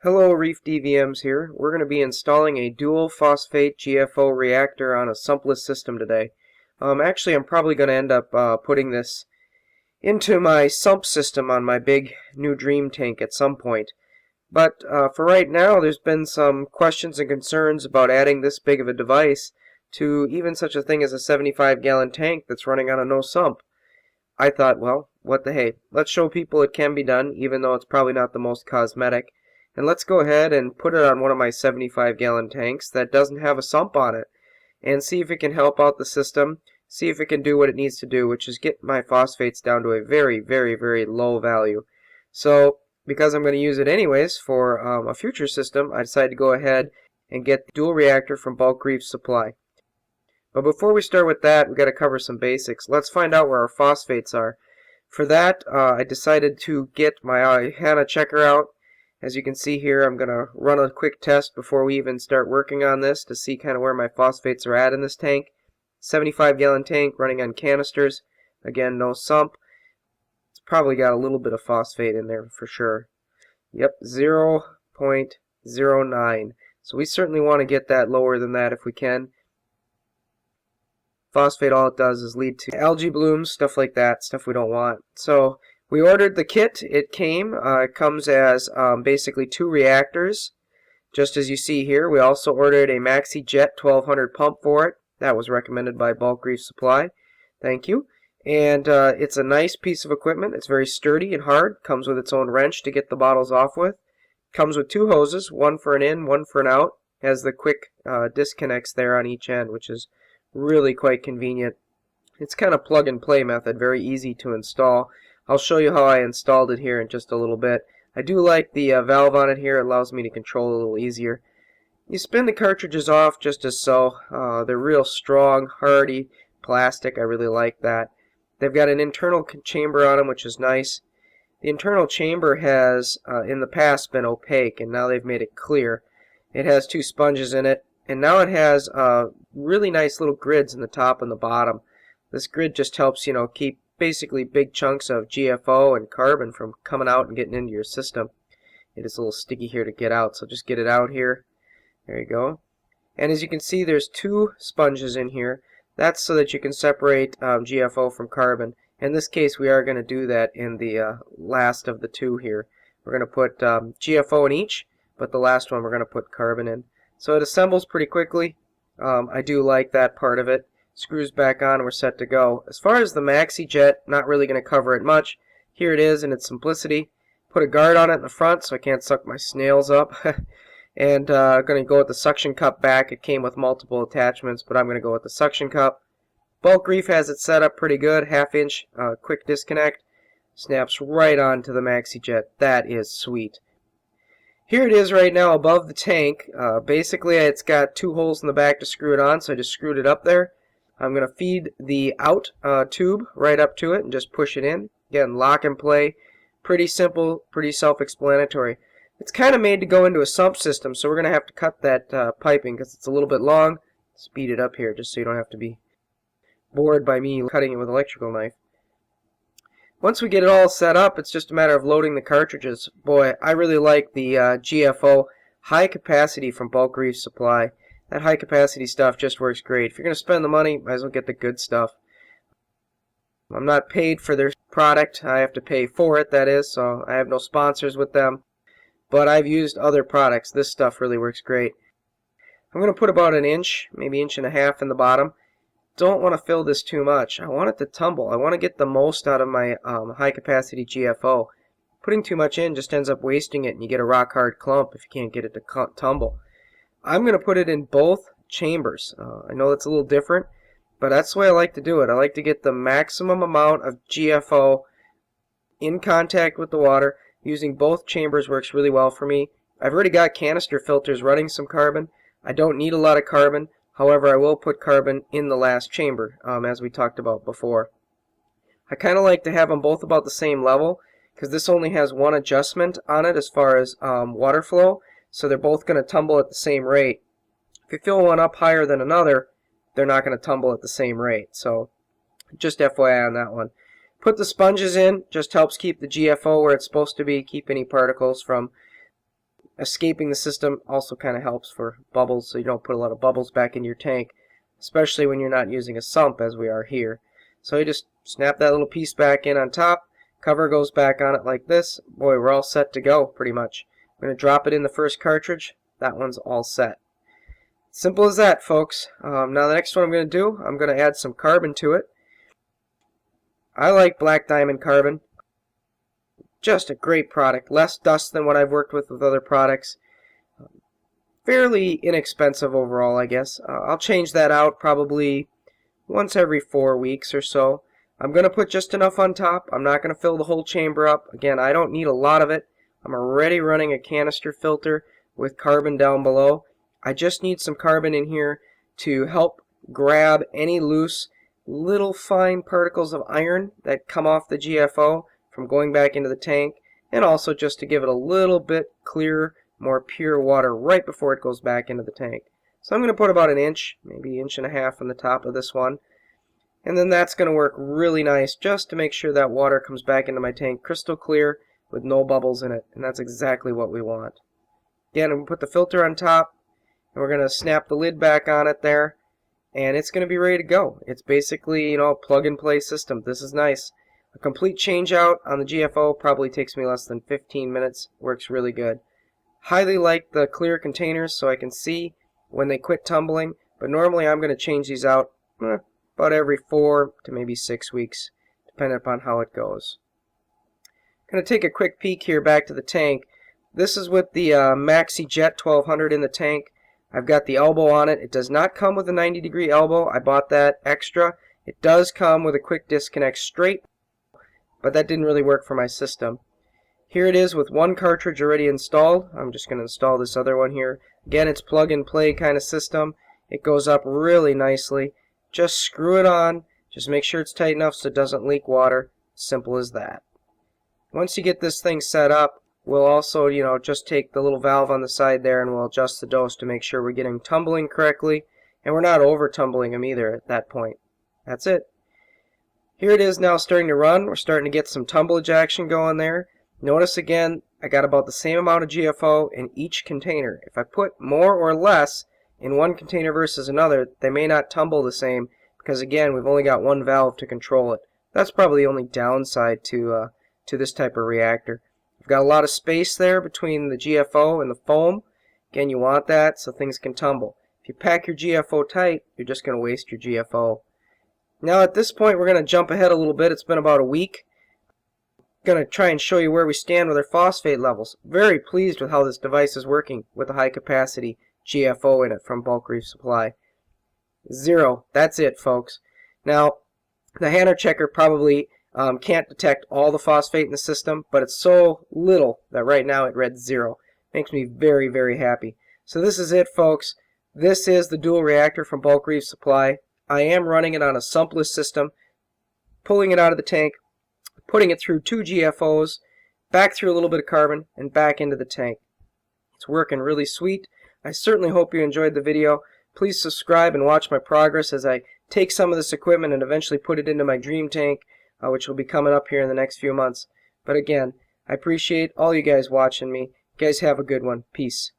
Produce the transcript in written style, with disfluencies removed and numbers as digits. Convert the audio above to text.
Hello, Reef DVMs here. We're going to be installing a dual phosphate GFO reactor on a sumpless system today. Actually, I'm probably going to end up putting this into my sump system on my big new dream tank at some point. But for right now, there's been some questions and concerns about adding this big of a device to even such a thing as a 75-gallon tank that's running on a no sump. I thought, well, what the hey, let's show people it can be done, even though it's probably not the most cosmetic. And let's go ahead and put it on one of my 75-gallon tanks that doesn't have a sump on it and see if it can help out the system, see if it can do what it needs to do, which is get my phosphates down to a very, very, very low value. So, because I'm going to use it anyways for a future system, I decided to go ahead and get the dual reactor from Bulk Reef Supply. But before we start with that, we've got to cover some basics. Let's find out where our phosphates are. For that, I decided to get my HANA checker out. As you can see here, I'm going to run a quick test before we even start working on this to see kind of where my phosphates are at in this tank. 75-gallon tank running on canisters. Again, no sump. It's probably got a little bit of phosphate in there for sure. Yep, 0.09. So we certainly want to get that lower than that if we can. Phosphate, all it does is lead to algae blooms, stuff like that, stuff we don't want. So we ordered the kit. It came. It comes as basically 2 reactors, just as you see here. We also ordered a maxi jet 1200 pump for it. That was recommended by Bulk Reef Supply. Thank you. And it's a nice piece of equipment. It's very sturdy and hard. Comes with its own wrench to get the bottles off with. Comes with 2 hoses, one for an in, one for an out. Has the quick disconnects there on each end, which is really quite convenient. It's kind of plug and play method, very easy to install. I'll show you how I installed it here in just a little bit. I do like the valve on it here. It allows me to control it a little easier. You spin the cartridges off just as so. They're real strong, hardy plastic. I really like that. They've got an internal chamber on them, which is nice. The internal chamber has, in the past, been opaque, and now they've made it clear. It has 2 sponges in it, and now it has really nice little grids in the top and the bottom. This grid just helps, keep basically big chunks of GFO and carbon from coming out and getting into your system. It is a little sticky here to get out, so just get it out here. There you go. And as you can see, there's 2 sponges in here. That's so that you can separate GFO from carbon. In this case, we are going to do that in the last of the 2 here. We're going to put GFO in each, but the last one we're going to put carbon in. So it assembles pretty quickly. I do like that part of it. Screws back on and we're set to go. As far as the maxi jet, not really going to cover it much. Here it is in its simplicity. Put a guard on it in the front so I can't suck my snails up. And I'm going to go with the suction cup back. It came with multiple attachments, but I'm going to go with the suction cup. Bulk Reef has it set up pretty good. 1/2 inch quick disconnect. Snaps right onto the maxi jet. That is sweet. Here it is right now above the tank. Basically, it's got 2 holes in the back to screw it on, so I just screwed it up there. I'm going to feed the out tube right up to it and just push it in. Again, lock and play. Pretty simple, pretty self-explanatory. It's kind of made to go into a sump system, so we're going to have to cut that piping because it's a little bit long. Speed it up here just so you don't have to be bored by me cutting it with an electrical knife. Once we get it all set up, it's just a matter of loading the cartridges. Boy, I really like the GFO high capacity from Bulk Reef Supply. That high capacity stuff just works great. If you're going to spend the money, might as well get the good stuff. I'm not paid for their product. I have to pay for it, that is, so I have no sponsors with them. But I've used other products. This stuff really works great. I'm going to put about 1 inch, maybe 1.5 inches in the bottom. Don't want to fill this too much. I want it to tumble. I want to get the most out of my high capacity GFO. Putting too much in just ends up wasting it and you get a rock hard clump if you can't get it to tumble. I'm going to put it in both chambers. I know that's a little different, but that's the way I like to do it. I like to get the maximum amount of GFO in contact with the water. Using both chambers works really well for me. I've already got canister filters running some carbon. I don't need a lot of carbon. However, I will put carbon in the last chamber, as we talked about before. I kind of like to have them both about the same level, because this only has 1 adjustment on it as far as water flow, so they're both going to tumble at the same rate. If you fill one up higher than another, they're not going to tumble at the same rate. So just FYI on that one. Put the sponges in, just helps keep the GFO where it's supposed to be, keep any particles from escaping the system also kind of helps for bubbles, so you don't put a lot of bubbles back in your tank, especially when you're not using a sump as we are here. So you just snap that little piece back in on top, cover goes back on it like this. Boy, we're all set to go pretty much. I'm going to drop it in the first cartridge. That one's all set. Simple as that, folks. Now the next one I'm going to do, I'm going to add some carbon to it. I like black diamond carbon. Just a great product. Less dust than what I've worked with other products. Fairly inexpensive overall, I guess. I'll change that out probably once every 4 weeks or so. I'm going to put just enough on top. I'm not going to fill the whole chamber up. Again, I don't need a lot of it. I'm already running a canister filter with carbon down below. I just need some carbon in here to help grab any loose little fine particles of iron that come off the GFO from going back into the tank, and also just to give it a little bit clearer, more pure water right before it goes back into the tank. So I'm going to put about an inch, maybe 1.5 inches on the top of this one, and then that's going to work really nice just to make sure that water comes back into my tank crystal clear with no bubbles in it, and that's exactly what we want. Again, I'm going to put the filter on top, and we're going to snap the lid back on it there, and it's going to be ready to go. It's basically, a plug-and-play system. This is nice. A complete change out on the GFO probably takes me less than 15 minutes. Works really good. Highly like the clear containers so I can see when they quit tumbling, but normally I'm going to change these out about every 4 to maybe 6 weeks, depending upon how it goes. I'm going to take a quick peek here back to the tank. This is with the Maxi Jet 1200 in the tank. I've got the elbow on it. It does not come with a 90-degree elbow. I bought that extra. It does come with a quick disconnect straight, but that didn't really work for my system. Here it is with one cartridge already installed. I'm just going to install this other one here. Again, it's plug-and-play kind of system. It goes up really nicely. Just screw it on. Just make sure it's tight enough so it doesn't leak water. Simple as that. Once you get this thing set up, we'll also, just take the little valve on the side there and we'll adjust the dose to make sure we're getting tumbling correctly, and we're not over tumbling them either at that point. That's it. Here it is now starting to run. We're starting to get some tumblage action going there. Notice again, I got about the same amount of GFO in each container. If I put more or less in one container versus another, they may not tumble the same because, again, we've only got one valve to control it. That's probably the only downside to this type of reactor. You've got a lot of space there between the GFO and the foam. Again, you want that so things can tumble. If you pack your GFO tight, you're just going to waste your GFO. Now at this point, we're going to jump ahead a little bit. It's been about a week. I'm going to try and show you where we stand with our phosphate levels. Very pleased with how this device is working with a high capacity GFO in it from Bulk Reef Supply. 0. That's it, folks. Now, the Hanner checker probably can't detect all the phosphate in the system, but it's so little that right now it read 0. Makes me very, very happy. So this is it, folks. This is the dual reactor from Bulk Reef Supply. I am running it on a sumpless system, pulling it out of the tank, putting it through 2 GFOs, back through a little bit of carbon, and back into the tank. It's working really sweet. I certainly hope you enjoyed the video. Please subscribe and watch my progress as I take some of this equipment and eventually put it into my dream tank, which will be coming up here in the next few months. But again, I appreciate all you guys watching me. You guys have a good one. Peace.